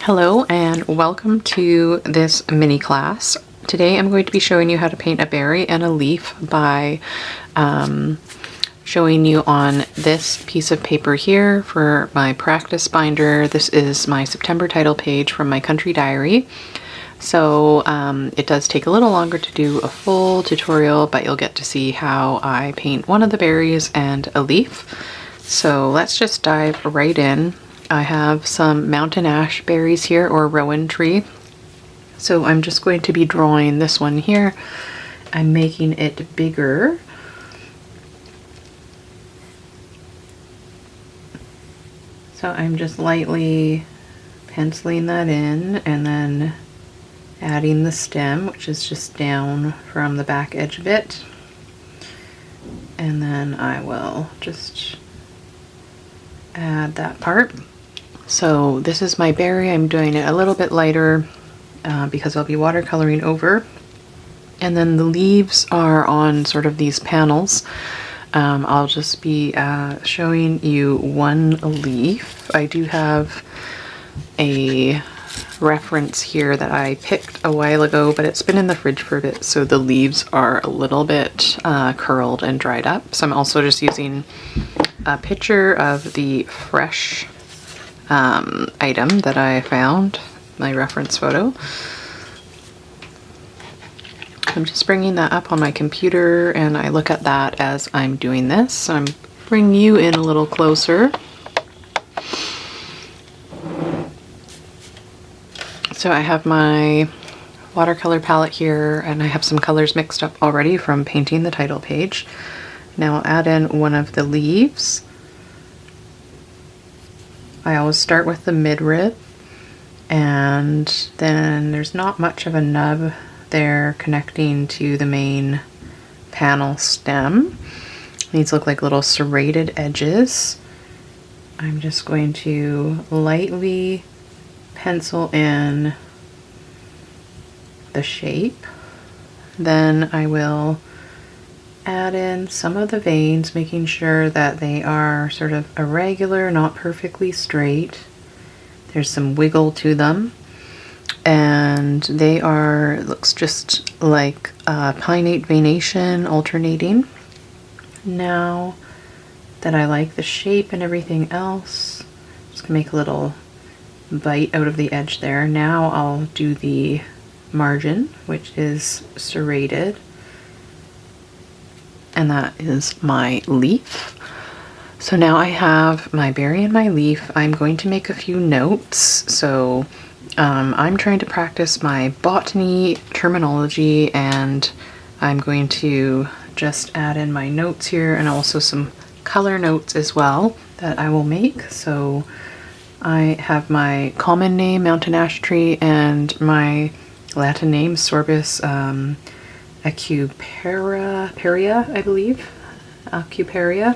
Hello and welcome to this mini class. Today I'm going to be showing you how to paint a berry and a leaf by showing you on this piece of paper here for my practice binder. This is my September title page from my country diary. So it does take a little longer to do a full tutorial, but you'll get to see how I paint one of the berries and a leaf. So let's just dive right in. I have some mountain ash berries here, or Rowan tree. So I'm just going to be drawing this one here. I'm making it bigger. So I'm just lightly penciling that in and then adding the stem, which is just down from the back edge of it. And then I will just add that part. So this is my berry. I'm doing it a little bit lighter because I'll be watercoloring over. And then the leaves are on sort of these panels. I'll just be showing you one leaf. I do have a reference here that I picked a while ago, but it's been in the fridge for a bit, so the leaves are a little bit curled and dried up. So I'm also just using a picture of the fresh item that I found, my reference photo. I'm just bringing that up on my computer and I look at that as I'm doing this. So I'm bringing you in a little closer. So I have my watercolor palette here and I have some colors mixed up already from painting the title page. Now I'll add in one of the leaves. I always start with the midrib, and then there's not much of a nub there connecting to the main panel stem. These look like little serrated edges. I'm just going to lightly pencil in the shape. Then I will add in some of the veins, making sure that they are sort of irregular, not perfectly straight. There's some wiggle to them. And they are, looks just like pinnate veination alternating. Now that I like the shape and everything else, just gonna make a little bite out of the edge there. Now I'll do the margin, which is serrated. And that is my leaf. So now I have my berry and my leaf. I'm going to make a few notes. So I'm trying to practice my botany terminology, and I'm going to just add in my notes here and also some color notes as well that I will make. So I have my common name, mountain ash tree, and my Latin name, Sorbus acuparia, I believe. Acuparia.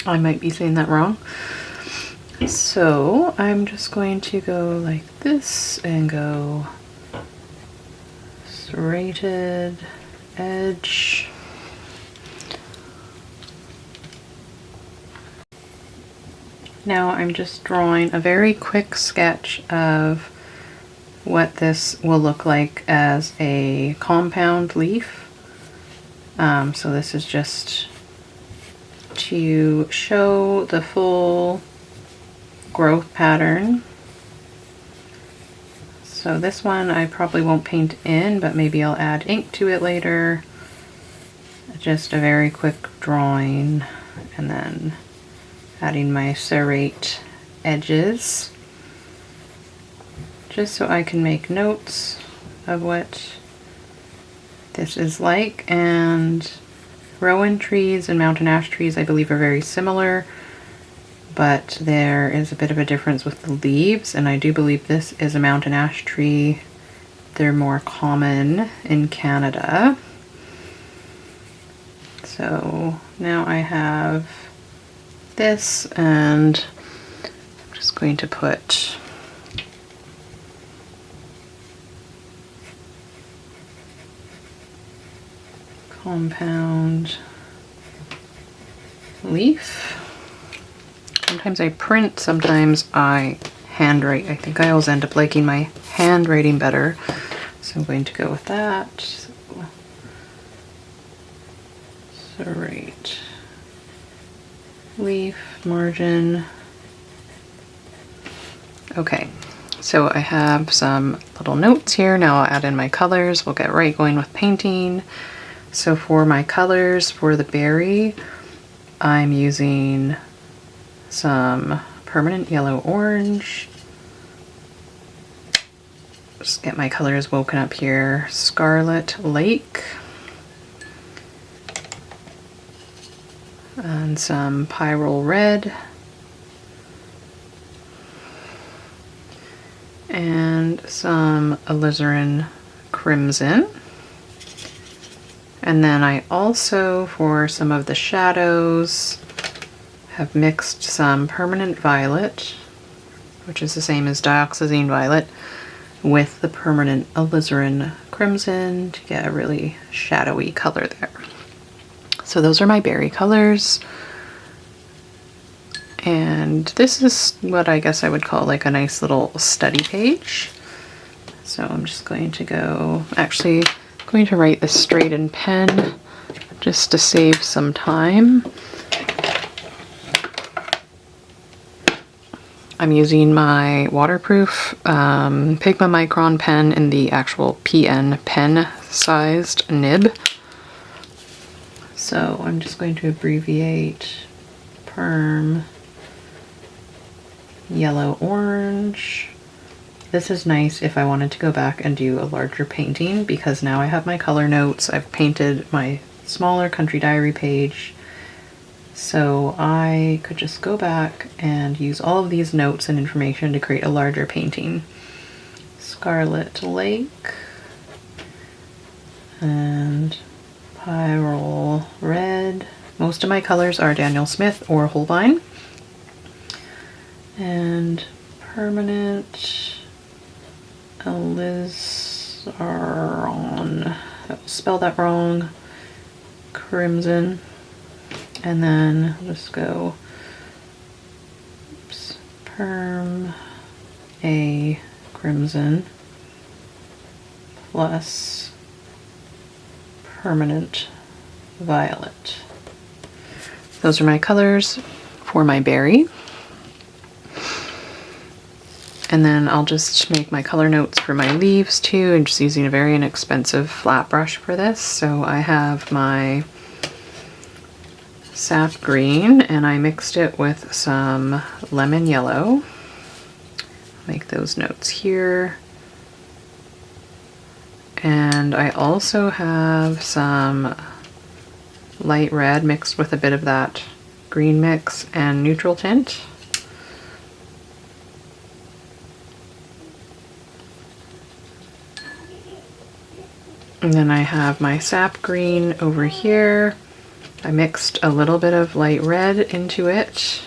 I might be saying that wrong. So I'm just going to go like this and go serrated edge. Now I'm just drawing a very quick sketch of what this will look like as a compound leaf. So this is just to show the full growth pattern. So this one I probably won't paint in, but maybe I'll add ink to it later. Just a very quick drawing, and then adding my serrate edges, just so I can make notes of what this is like. And Rowan trees and mountain ash trees, I believe, are very similar, but there is a bit of a difference with the leaves, and I do believe this is a mountain ash tree. They're more common in Canada. So now I have this, and I'm just going to put compound leaf. Sometimes I print, sometimes I handwrite. I think I always end up liking my handwriting better, so I'm going to go with that. So right, leaf, margin. Okay, so I have some little notes here. Now I'll add in my colors. We'll get right going with painting. So for my colors for the berry, I'm using some permanent yellow orange. Just get my colors woken up here. Scarlet Lake. And some pyrrole red. And some alizarin crimson. And then I also, for some of the shadows, have mixed some permanent violet, which is the same as dioxazine violet, with the permanent alizarin crimson to get a really shadowy color there. So those are my berry colors. And this is what I guess I would call like a nice little study page. So I'm just going to go, actually going to write this straight in pen just to save some time. I'm using my waterproof Pigma Micron pen in the actual PN pen sized nib. So I'm just going to abbreviate Perm Yellow Orange. This is nice if I wanted to go back and do a larger painting, because now I have my color notes. I've painted my smaller country diary page, so I could just go back and use all of these notes and information to create a larger painting. Scarlet Lake and Pyrrole Red. Most of my colors are Daniel Smith or Holbein. And permanent alizarin, I spelled that wrong, crimson, and then I'll just go, oops, perm a crimson plus permanent violet. Those are my colors for my berry. And then I'll just make my color notes for my leaves too, and just using a very inexpensive flat brush for this. So I have my sap green and I mixed it with some lemon yellow. Make those notes here. And I also have some light red mixed with a bit of that green mix and neutral tint. And then I have my sap green over here. I mixed a little bit of light red into it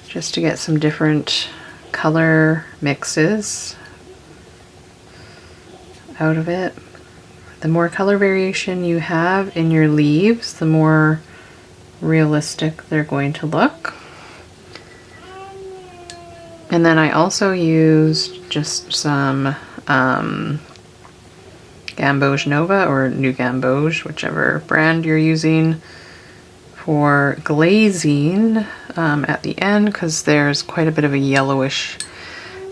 just to get some different color mixes out of it. The more color variation you have in your leaves, the more realistic they're going to look. And then I also used just some Gamboge Nova or New Gamboge, whichever brand you're using, for glazing at the end, because there's quite a bit of a yellowish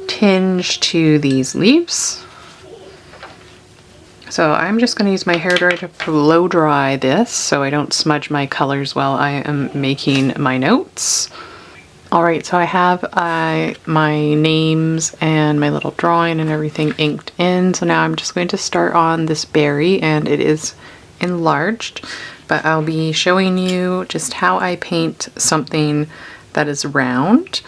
tinge to these leaves. So I'm just going to use my hairdryer to blow dry this so I don't smudge my colors while I am making my notes. Alright, so I have my names and my little drawing and everything inked in. So now I'm just going to start on this berry, and it is enlarged, but I'll be showing you just how I paint something that is round.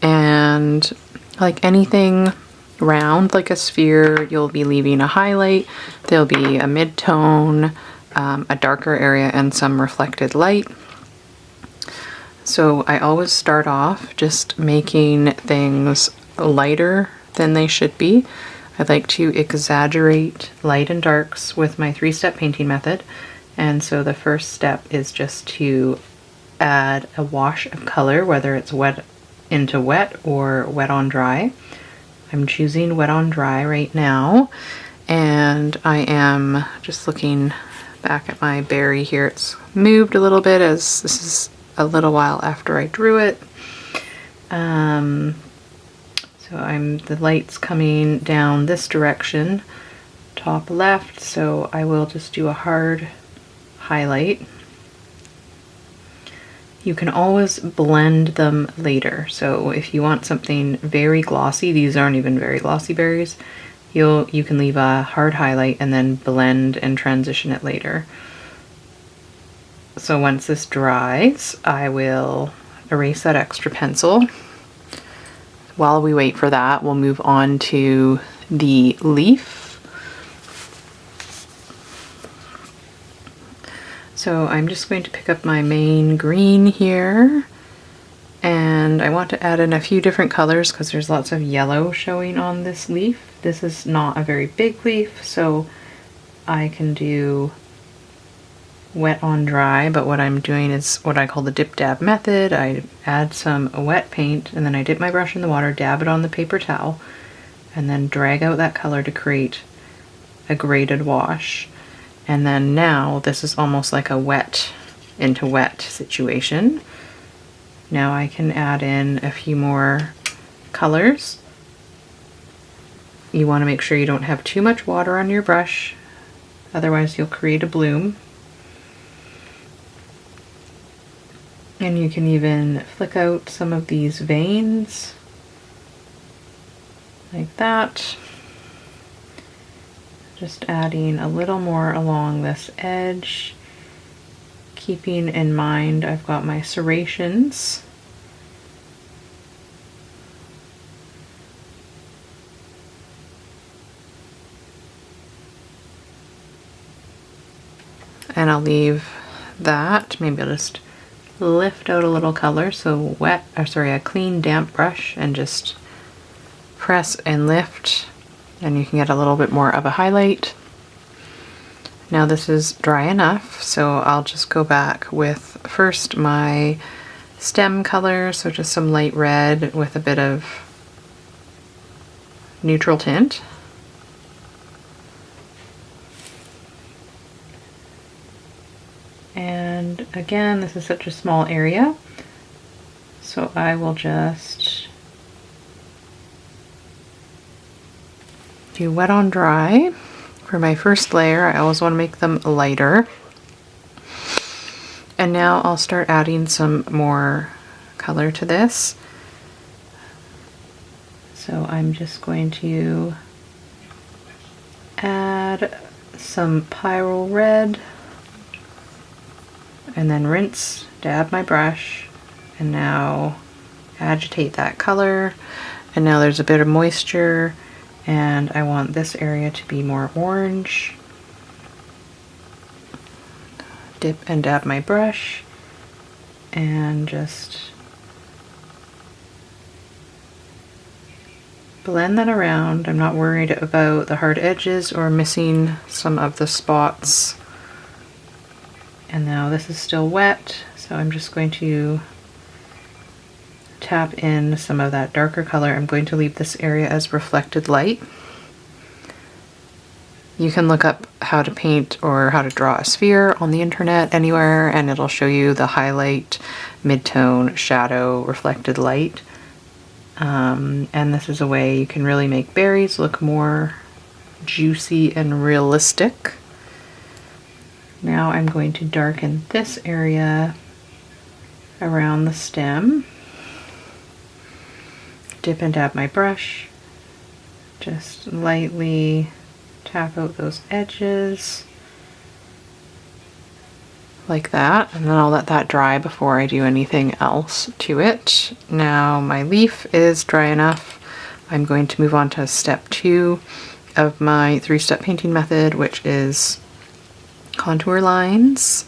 And like anything round, like a sphere, you'll be leaving a highlight, there'll be a mid-tone, a darker area, and some reflected light. So I always start off just making things lighter than they should be. I like to exaggerate light and darks with my 3-step painting method. And so the first step is just to add a wash of color, whether it's wet into wet or wet on dry. I'm choosing wet on dry right now, and I am just looking back at my berry here. It's moved a little bit as this is a little while after I drew it. So the light's coming down this direction, top left, so I will just do a hard highlight. You can always blend them later. So if you want something very glossy, these aren't even very glossy berries, you can leave a hard highlight and then blend and transition it later. So once this dries, I will erase that extra pencil. While we wait for that, we'll move on to the leaf. So I'm just going to pick up my main green here, and I want to add in a few different colors because there's lots of yellow showing on this leaf. This is not a very big leaf, so I can do wet on dry, but what I'm doing is what I call the dip dab method. I add some wet paint and then I dip my brush in the water, dab it on the paper towel, and then drag out that color to create a graded wash. And then now this is almost like a wet into wet situation. Now I can add in a few more colors. You want to make sure you don't have too much water on your brush, otherwise you'll create a bloom. And you can even flick out some of these veins like that. Just adding a little more along this edge, keeping in mind I've got my serrations. And I'll leave that. Maybe I'll just lift out a little color. So a clean damp brush, and just press and lift, and you can get a little bit more of a highlight. Now this is dry enough, so I'll just go back with first my stem color, so just some light red with a bit of neutral tint. And again, this is such a small area, so I will just do wet on dry. For my first layer, I always want to make them lighter. And now I'll start adding some more color to this. So I'm just going to add some pyrrole red, and then rinse, dab my brush, and now agitate that color. And now there's a bit of moisture, and I want this area to be more orange. Dip and dab my brush, and just blend that around. I'm not worried about the hard edges or missing some of the spots. And now this is still wet, so I'm just going to tap in some of that darker color. I'm going to leave this area as reflected light. You can look up how to paint or how to draw a sphere on the internet anywhere, and it'll show you the highlight, midtone, shadow, reflected light. And this is a way you can really make berries look more juicy and realistic. Now I'm going to darken this area around the stem. Dip and dab my brush. Just lightly tap out those edges like that, and then I'll let that dry before I do anything else to it. Now my leaf is dry enough. I'm going to move on to step 2 of my 3-step painting method, which is contour lines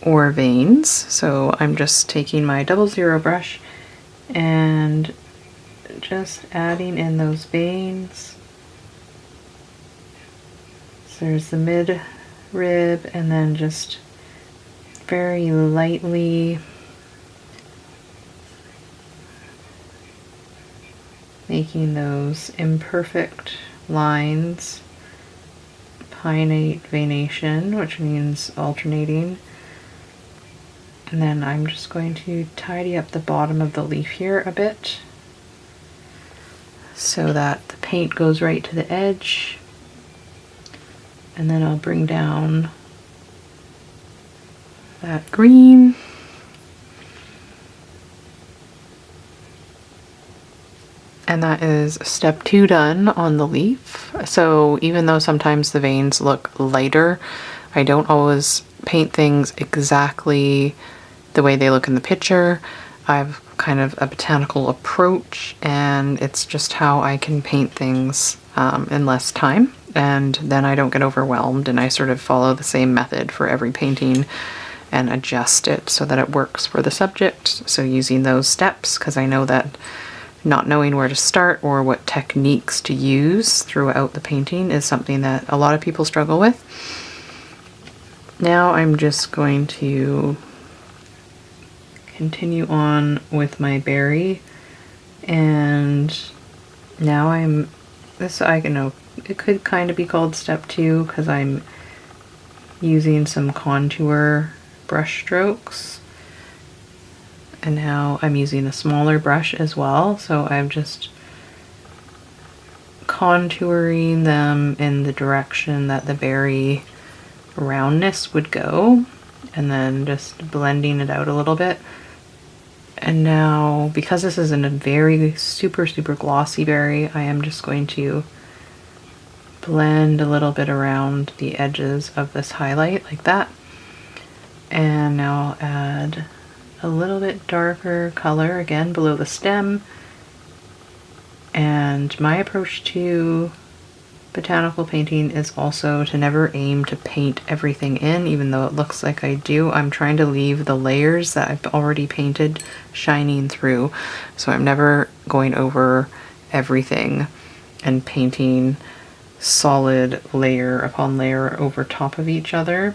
or veins. So I'm just taking my 00 brush and just adding in those veins. So there's the mid rib, and then just very lightly making those imperfect lines, pinnate venation, which means alternating. And then I'm just going to tidy up the bottom of the leaf here a bit so that the paint goes right to the edge. And then I'll bring down that green. And that is step 2 done on the leaf. So even though sometimes the veins look lighter, I don't always paint things exactly the way they look in the picture. I've kind of a botanical approach, and it's just how I can paint things in less time, and then I don't get overwhelmed, and I sort of follow the same method for every painting and adjust it so that it works for the subject. So using those steps, because I know that not knowing where to start or what techniques to use throughout the painting is something that a lot of people struggle with. Now I'm just going to continue on with my berry, and now I know it could kind of be called step 2 because I'm using some contour brush strokes. And now I'm using a smaller brush as well, so I'm just contouring them in the direction that the berry roundness would go, and then just blending it out a little bit. And now, because this isn't a very super glossy berry, I am just going to blend a little bit around the edges of this highlight like that. And now I'll add a little bit darker color again below the stem. And my approach to botanical painting is also to never aim to paint everything in, even though it looks like I do. I'm trying to leave the layers that I've already painted shining through. So I'm never going over everything and painting solid layer upon layer over top of each other.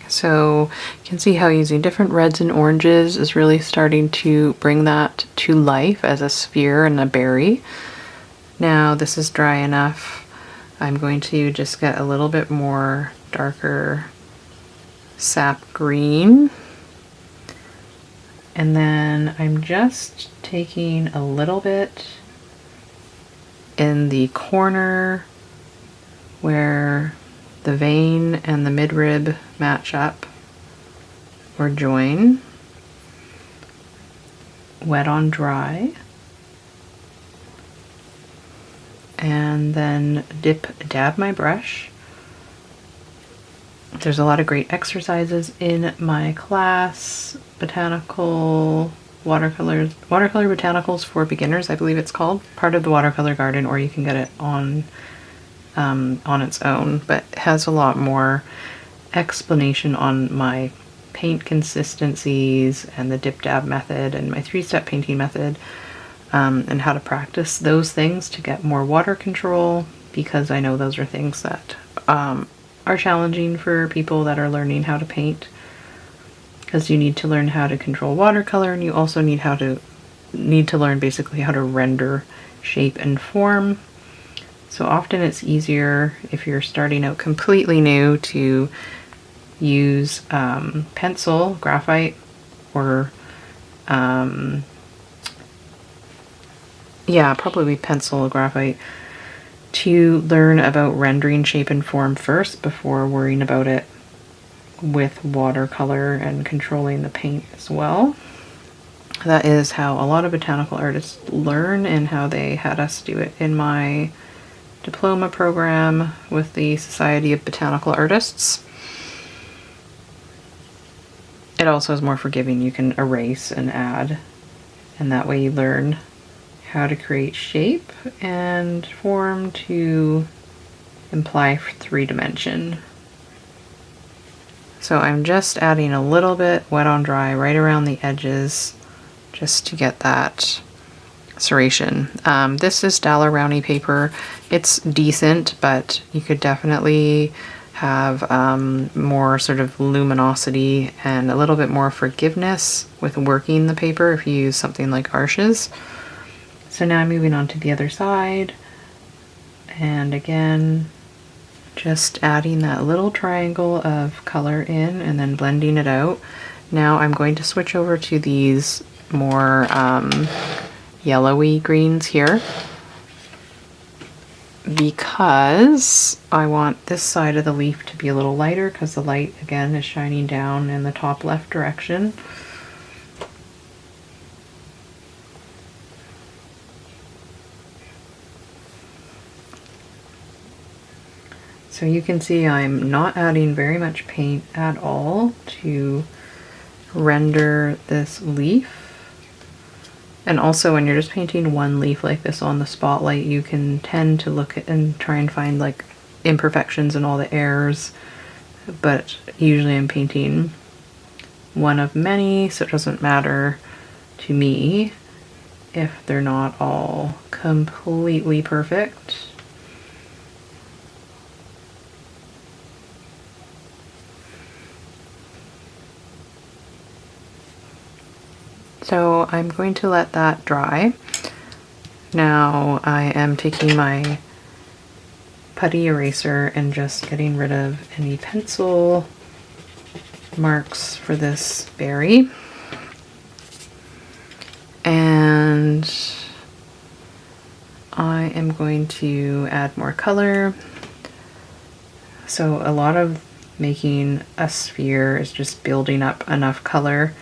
So you can see how using different reds and oranges is really starting to bring that to life as a sphere and a berry. Now this is dry enough. I'm going to just get a little bit more darker sap green. And then I'm just taking a little bit in the corner where the vein and the midrib match up or join, wet on dry, and then dab my brush. There's a lot of great exercises in my class, Botanical Watercolor Botanicals for Beginners, I believe it's called, part of the Watercolor Garden, or you can get it on its own, but it has a lot more explanation on my paint consistencies and the dip dab method and my 3-step painting method, and how to practice those things to get more water control, because I know those are things that are challenging for people that are learning how to paint, because you need to learn how to control watercolor, and you also need to learn basically how to render shape and form. So often it's easier if you're starting out completely new to use pencil, graphite, or probably pencil, graphite, to learn about rendering shape and form first before worrying about it with watercolor and controlling the paint as well. That is how a lot of botanical artists learn, and how they had us do it in my diploma program with the Society of Botanical Artists. It also is more forgiving. You can erase and add, and that way you learn how to create shape and form to imply 3-dimension. So I'm just adding a little bit wet on dry right around the edges just to get that serration. This is Daler Rowney paper. It's decent, but you could definitely have more sort of luminosity and a little bit more forgiveness with working the paper if you use something like Arches. So now I'm moving on to the other side, and again just adding that little triangle of color in and then blending it out. Now I'm going to switch over to these more yellowy greens here, because I want this side of the leaf to be a little lighter because the light again is shining down in the top left direction. So you can see I'm not adding very much paint at all to render this leaf. And also when you're just painting one leaf like this on the spotlight, you can tend to look at and try and find like imperfections and all the errors, but usually I'm painting one of many, so it doesn't matter to me if they're not all completely perfect. So I'm going to let that dry. Now I am taking my putty eraser and just getting rid of any pencil marks for this berry. And I am going to add more color. So a lot of making a sphere is just building up enough color.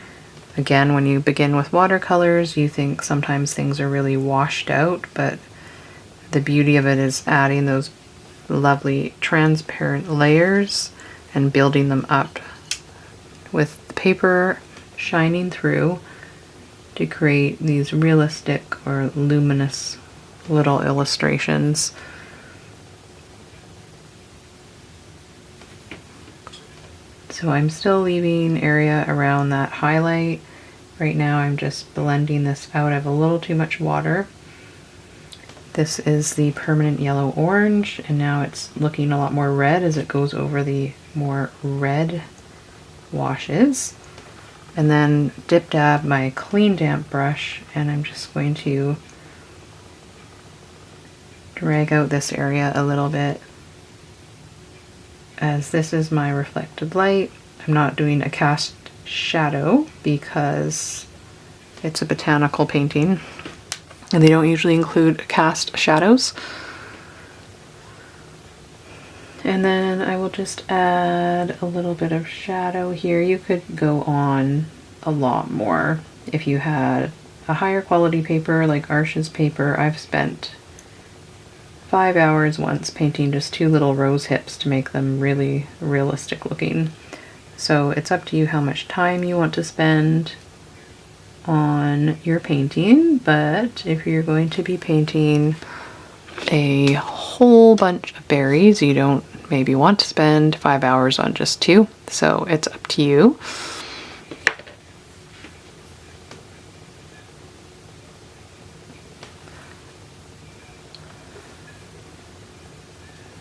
Again, when you begin with watercolors, you think sometimes things are really washed out, but the beauty of it is adding those lovely transparent layers and building them up with the paper shining through to create these realistic or luminous little illustrations. So I'm still leaving area around that highlight. Right now I'm just blending this out. I have a little too much water. This is the permanent yellow orange, and now it's looking a lot more red as it goes over the more red washes. And then dip dab my clean damp brush, and I'm just going to drag out this area a little bit. As this is my reflected light, I'm not doing a cast shadow because it's a botanical painting and they don't usually include cast shadows. And then I will just add a little bit of shadow here. You could go on a lot more if you had a higher quality paper like Arches paper. I've spent 5 hours once painting just 2 little rose hips to make them really realistic looking. So it's up to you how much time you want to spend on your painting, but if you're going to be painting a whole bunch of berries, you don't maybe want to spend 5 hours on just 2, so it's up to you.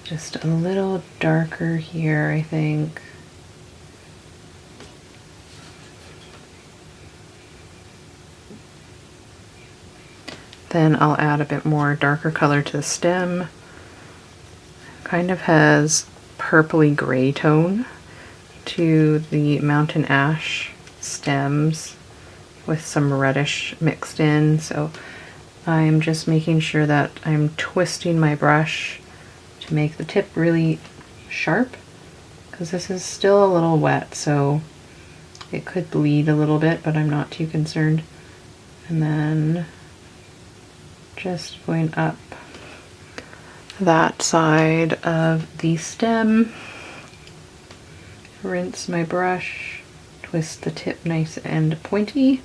Just a little darker here, I think. Then I'll add a bit more darker color to the stem. Kind of has purpley gray tone to the mountain ash stems with some reddish mixed in. So I'm just making sure that I'm twisting my brush to make the tip really sharp, because this is still a little wet, so it could bleed a little bit, but I'm not too concerned. And then just going up that side of the stem, rinse my brush, twist the tip nice and pointy,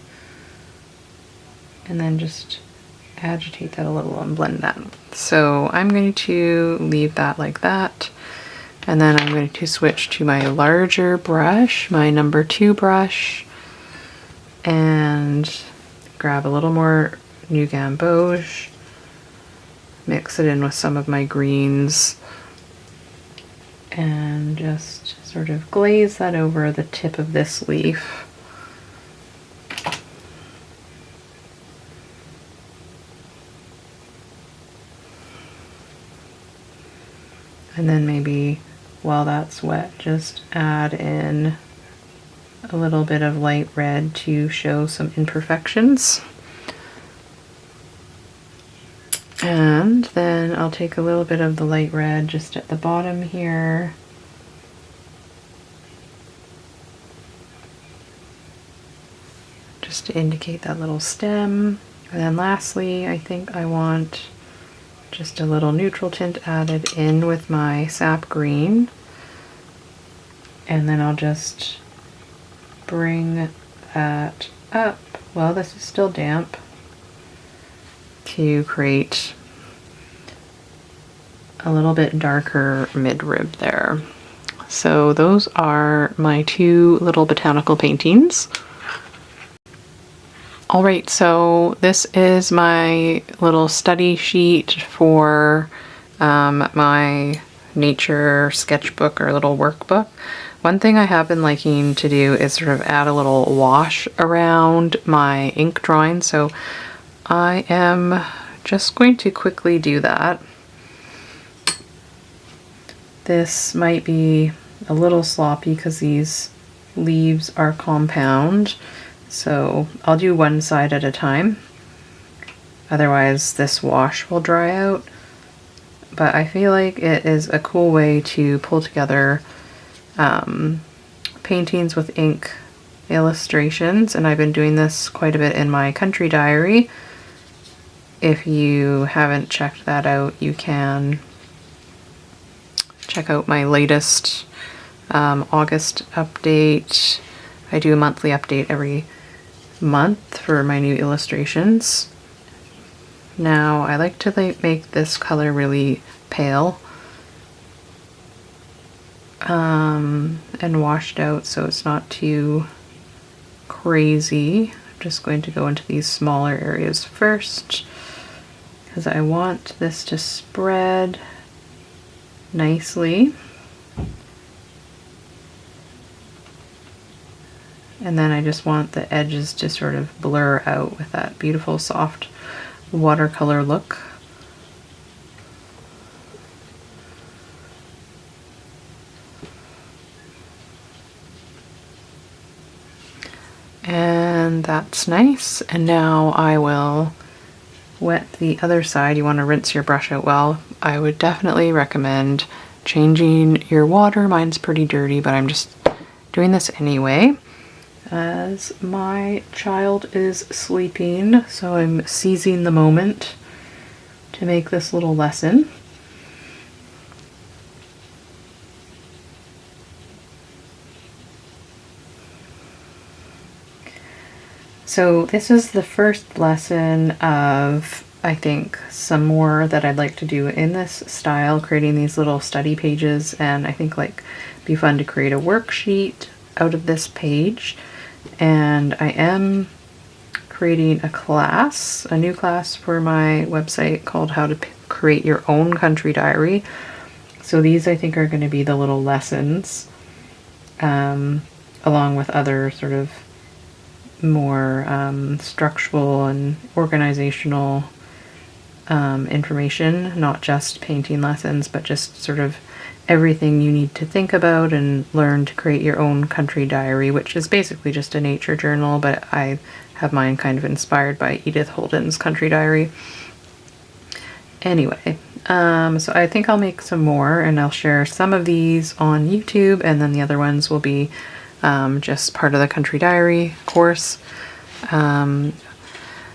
and then just agitate that a little and blend that. So I'm going to leave that like that, and then I'm going to switch to my larger brush, my number 2 brush, and grab a little more New Gamboge, mix it in with some of my greens, and just sort of glaze that over the tip of this leaf. And then maybe while that's wet, just add in a little bit of light red to show some imperfections. And then I'll take a little bit of the light red just at the bottom here. Just to indicate that little stem. And then lastly, I think I want just a little neutral tint added in with my sap green. And then I'll just bring that up. Well, this is still damp, to create a little bit darker midrib there. So those are my two little botanical paintings. Alright, so this is my little study sheet for my nature sketchbook or little workbook. One thing I have been liking to do is sort of add a little wash around my ink drawing, so I am just going to quickly do that. This might be a little sloppy because these leaves are compound, so I'll do one side at a time. Otherwise this wash will dry out. But I feel like it is a cool way to pull together paintings with ink illustrations, and I've been doing this quite a bit in my country diary. If you haven't checked that out, you can check out my latest August update. I do a monthly update every month for my new illustrations. Now I like to make this color really pale and washed out so it's not too crazy. I'm just going to go into these smaller areas first because I want this to spread nicely. And then I just want the edges to sort of blur out with that beautiful soft watercolor look. And that's nice. And now I will wet the other side. You want to rinse your brush out well. I would definitely recommend changing your water. Mine's pretty dirty, but I'm just doing this anyway as my child is sleeping, so I'm seizing the moment to make this little lesson. So this is the first lesson of, I think, some more that I'd like to do in this style, creating these little study pages, and I think like it'd be fun to create a worksheet out of this page. And I am creating a class, a new class for my website called How to Create Your Own Country Diary. So these I think are going to be the little lessons, along with other sort of more structural and organizational information, not just painting lessons, but just sort of everything you need to think about and learn to create your own country diary, which is basically just a nature journal, but I have mine kind of inspired by Edith Holden's country diary. Anyway, so I think I'll make some more and I'll share some of these on YouTube, and then the other ones will be just part of the country diary course.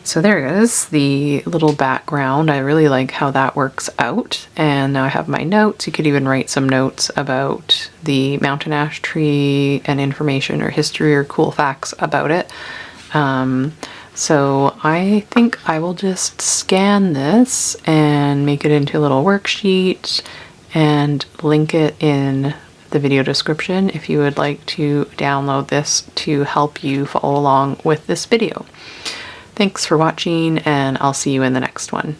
So there is the little background. I really like how that works out. And now I have my notes. You could even write some notes about the mountain ash tree and information or history or cool facts about it. So I think I will just scan this and make it into a little worksheet and link it in the video description if you would like to download this to help you follow along with this video. Thanks for watching, and I'll see you in the next one.